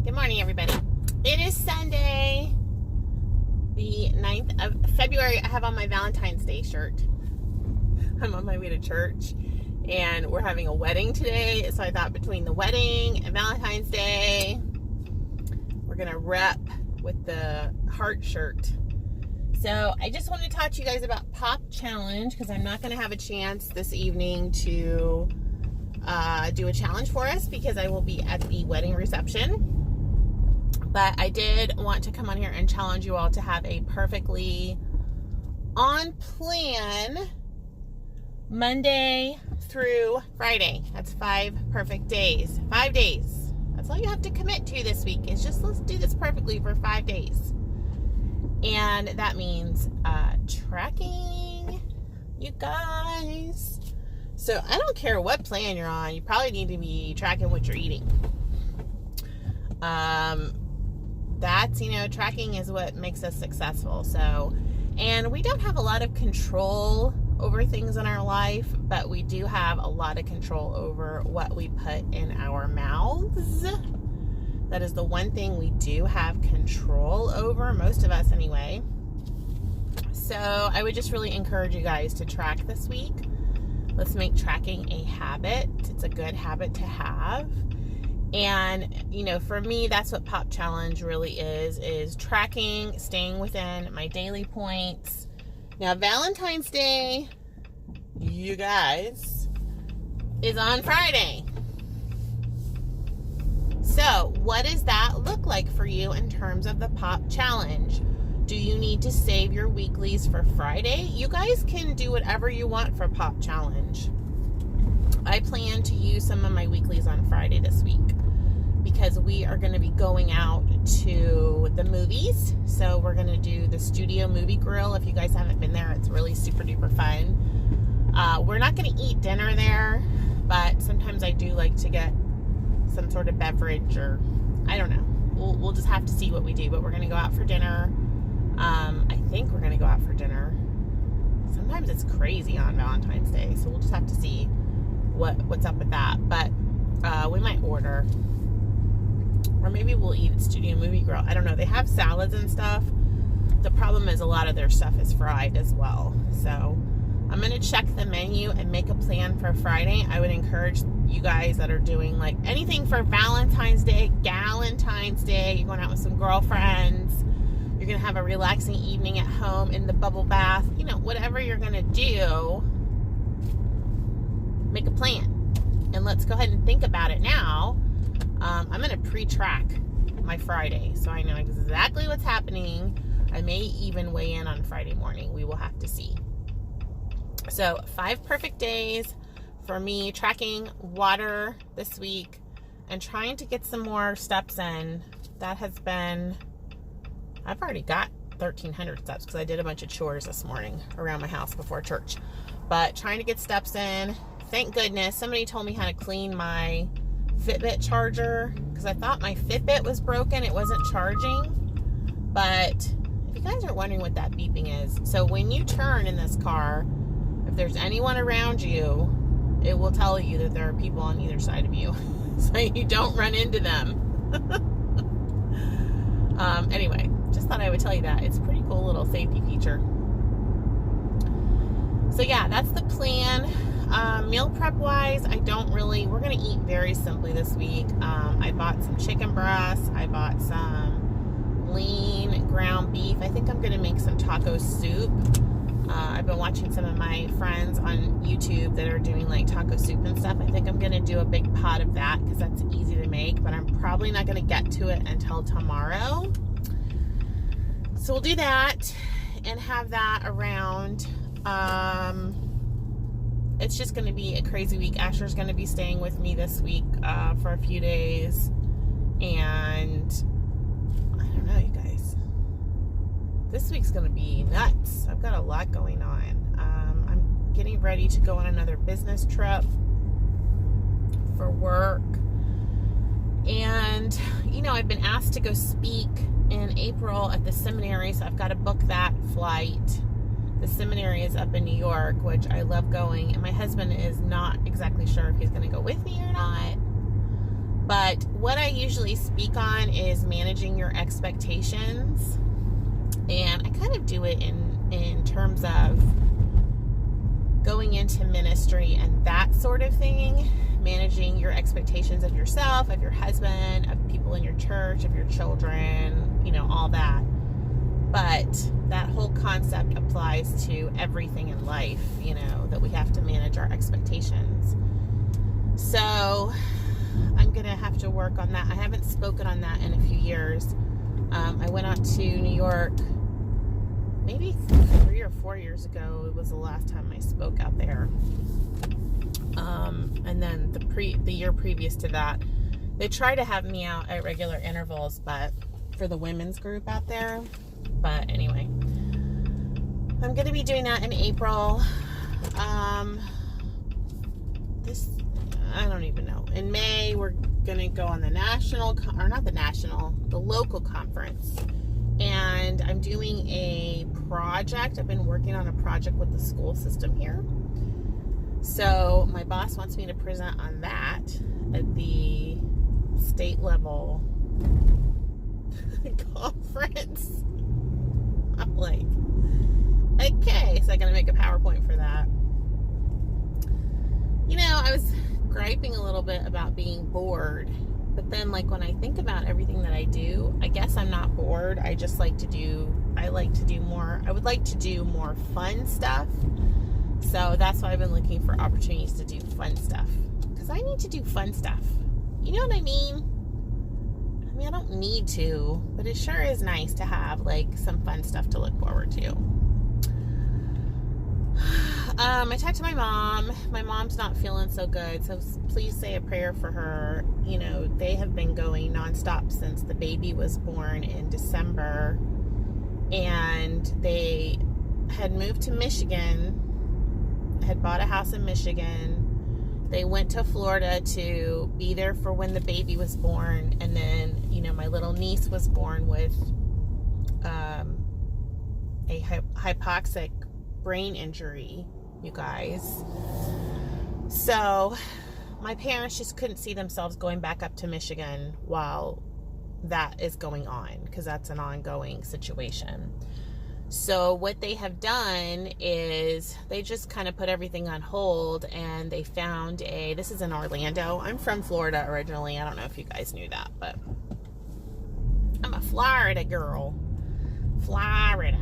Good morning, everybody. It is Sunday, the 9th of February. I have on my Valentine's Day shirt. I'm on my way to church, and we're having a wedding today. So I thought between the wedding and Valentine's Day, we're going to rep with the heart shirt. So I just want to talk to you guys about Pop Challenge, because I'm not going to have a chance this evening to do a challenge for us because I will be at the wedding reception. But I did want to come on here and challenge you all to have a perfectly on plan Monday through Friday. That's 5 perfect days. 5 days. That's all you have to commit to this week. Is just let's do this perfectly for 5 days. And that means tracking, you guys. So I don't care what plan you're on. You probably need to be tracking what you're eating. That's, tracking is what makes us successful. So, and we don't have a lot of control over things in our life, but we do have a lot of control over what we put in our mouths. That is the one thing we do have control over, most of us anyway. So I would just really encourage you guys to track this week. Let's make tracking a habit. It's a good habit to have. And, for me, that's what Pop Challenge really is tracking, staying within my daily points. Now, Valentine's Day, you guys, is on Friday. So, what does that look like for you in terms of the Pop Challenge? Do you need to save your weeklies for Friday? You guys can do whatever you want for Pop Challenge. I plan to use some of my weeklies on Friday this week because we are going to be going out to the movies. So we're going to do the Studio Movie Grill. If you guys haven't been there, it's really super duper fun. We're not going to eat dinner there, but sometimes I do like to get some sort of beverage, or I don't know. We'll just have to see what we do, but we're going to go out for dinner. I think we're going to go out for dinner. Sometimes it's crazy on Valentine's Day, so we'll just have to see what's up with that. But we might order, or maybe we'll eat at Studio Movie Grill. I don't know. They have salads and stuff. The problem is a lot of their stuff is fried as well. So I'm going to check the menu and make a plan for Friday. I would encourage you guys that are doing like anything for Valentine's Day, Galentine's Day, you're going out with some girlfriends, you're going to have a relaxing evening at home in the bubble bath, whatever you're going to do, make a plan. And let's go ahead and think about it now. I'm going to pre-track my Friday, so I know exactly what's happening. I may even weigh in on Friday morning. We will have to see. So 5 perfect days for me, tracking water this week and trying to get some more steps in. That has been, I've already got 1,300 steps because I did a bunch of chores this morning around my house before church. But trying to get steps in. Thank goodness somebody told me how to clean my Fitbit charger because I thought my Fitbit was broken. It wasn't charging. But if you guys are wondering what that beeping is, so when you turn in this car, if there's anyone around you, it will tell you that there are people on either side of you so you don't run into them. Anyway, just thought I would tell you that. It's a pretty cool little safety feature. So yeah, that's the plan. Meal prep wise, we're going to eat very simply this week. I bought some chicken breasts. I bought some lean ground beef. I think I'm going to make some taco soup. I've been watching some of my friends on YouTube that are doing like taco soup and stuff. I think I'm going to do a big pot of that because that's easy to make, but I'm probably not going to get to it until tomorrow. So we'll do that and have that around. It's just going to be a crazy week. Asher's going to be staying with me this week for a few days. And I don't know, you guys. This week's going to be nuts. I've got a lot going on. I'm getting ready to go on another business trip for work. And, I've been asked to go speak in April at the seminary, so I've got to book that flight. The seminary is up in New York, which I love going, and my husband is not exactly sure if he's going to go with me or not. But what I usually speak on is managing your expectations. And I kind of do it in terms of going into ministry and that sort of thing. Managing your expectations of yourself, of your husband, of people in your church, of your children, you know, all that. But that whole concept applies to everything in life, you know, that we have to manage our expectations. So I'm going to have to work on that. I haven't spoken on that in a few years. I went out to New York maybe 3 or 4 years ago. It was the last time I spoke out there. And then the year previous to that, they try to have me out at regular intervals, but for the women's group out there. But anyway, I'm going to be doing that in April. I don't even know. In May, we're going to go on the the local conference. And I'm doing a project. I've been working on a project with the school system here. So my boss wants me to present on that at the state level conference. I'm like, okay, so I gotta make a PowerPoint for that. You know, I was griping a little bit about being bored, but then like when I think about everything that I do, I guess I'm not bored. I would like to do more fun stuff. So that's why I've been looking for opportunities to do fun stuff, because I need to do fun stuff. You know what I mean? I don't need to, but it sure is nice to have like some fun stuff to look forward to. I talked to my mom. My mom's not feeling so good, so please say a prayer for her. You know, they have been going nonstop since the baby was born in December, and they had moved to Michigan, had bought a house in Michigan. They went to Florida to be there for when the baby was born, and then, you know, my little niece was born with a hypoxic brain injury, you guys. So my parents just couldn't see themselves going back up to Michigan while that is going on, because that's an ongoing situation. So what they have done is they just kind of put everything on hold, and they found this is in Orlando. I'm from Florida originally. I don't know if you guys knew that, but I'm a Florida girl. Florida.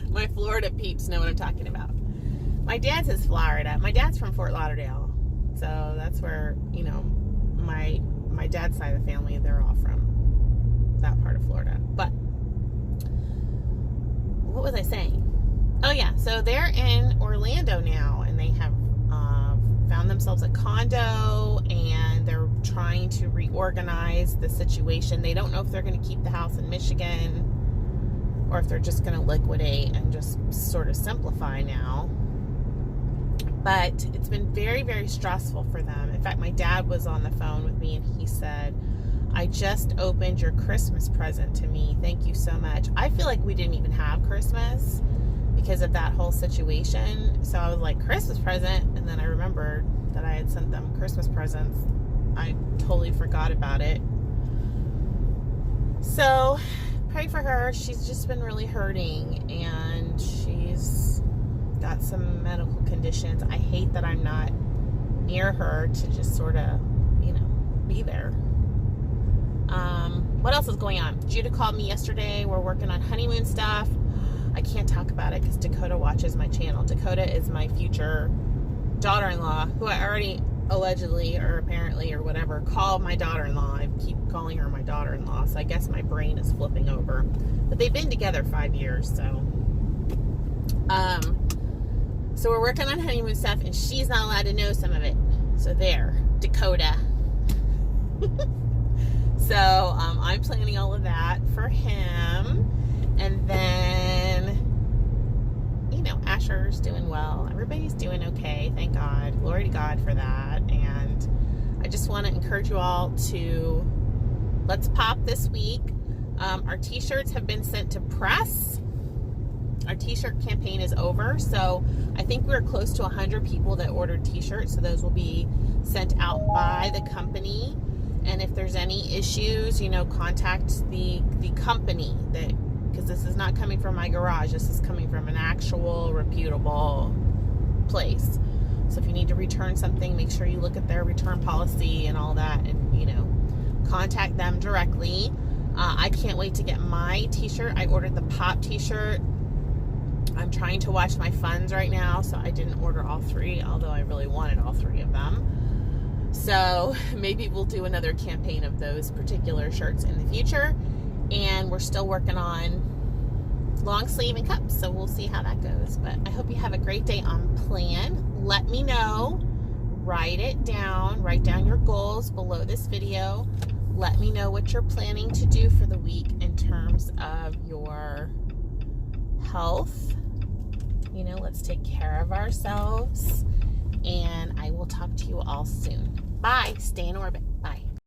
My Florida peeps know what I'm talking about. My dad says Florida. My dad's from Fort Lauderdale. So that's where, you know, my dad's side of the family, they're all from that part of Florida. But what was I saying? Oh yeah, so they're in Orlando now, and they have found themselves a condo, and they're trying to reorganize the situation. They don't know if they're going to keep the house in Michigan or if they're just going to liquidate and just sort of simplify now. But it's been very, very stressful for them. In fact, my dad was on the phone with me, and he said, I just opened your Christmas present to me. Thank you so much. I feel like we didn't even have Christmas because of that whole situation. So I was like, Christmas present? And then I remembered that I had sent them Christmas presents. I totally forgot about it. So pray for her. She's just been really hurting, and she's got some medical conditions. I hate that I'm not near her to just sort of, you know, be there. What else is going on? Judah called me yesterday. We're working on honeymoon stuff. I can't talk about it because Dakota watches my channel. Dakota is my future daughter-in-law, who I already allegedly or apparently or whatever called my daughter-in-law. I keep calling her my daughter-in-law, so I guess my brain is flipping over. But they've been together 5 years, so we're working on honeymoon stuff, and she's not allowed to know some of it. So there, Dakota. So I'm planning all of that for him. And then, you know, Asher's doing well. Everybody's doing okay, thank God. Glory to God for that. And I just want to encourage you all to let's pop this week. Our t-shirts have been sent to press. our t-shirt campaign is over. So I think we're close to 100 people that ordered t-shirts. So those will be sent out by the company. And if there's any issues, contact the company, because this is not coming from my garage. This is coming from an actual reputable place. So if you need to return something, make sure you look at their return policy and all that, and contact them directly. I can't wait to get my t-shirt. I ordered the Pop t-shirt. I'm trying to watch my funds right now, so I didn't order all 3, although I really wanted all 3 of them. So maybe we'll do another campaign of those particular shirts in the future. And we're still working on long sleeve and cups, so we'll see how that goes. But I hope you have a great day on plan. Let me know. Write down your goals below this video. Let me know what you're planning to do for the week in terms of your health. Let's take care of ourselves. And I will talk to you all soon. Bye. Stay in orbit. Bye.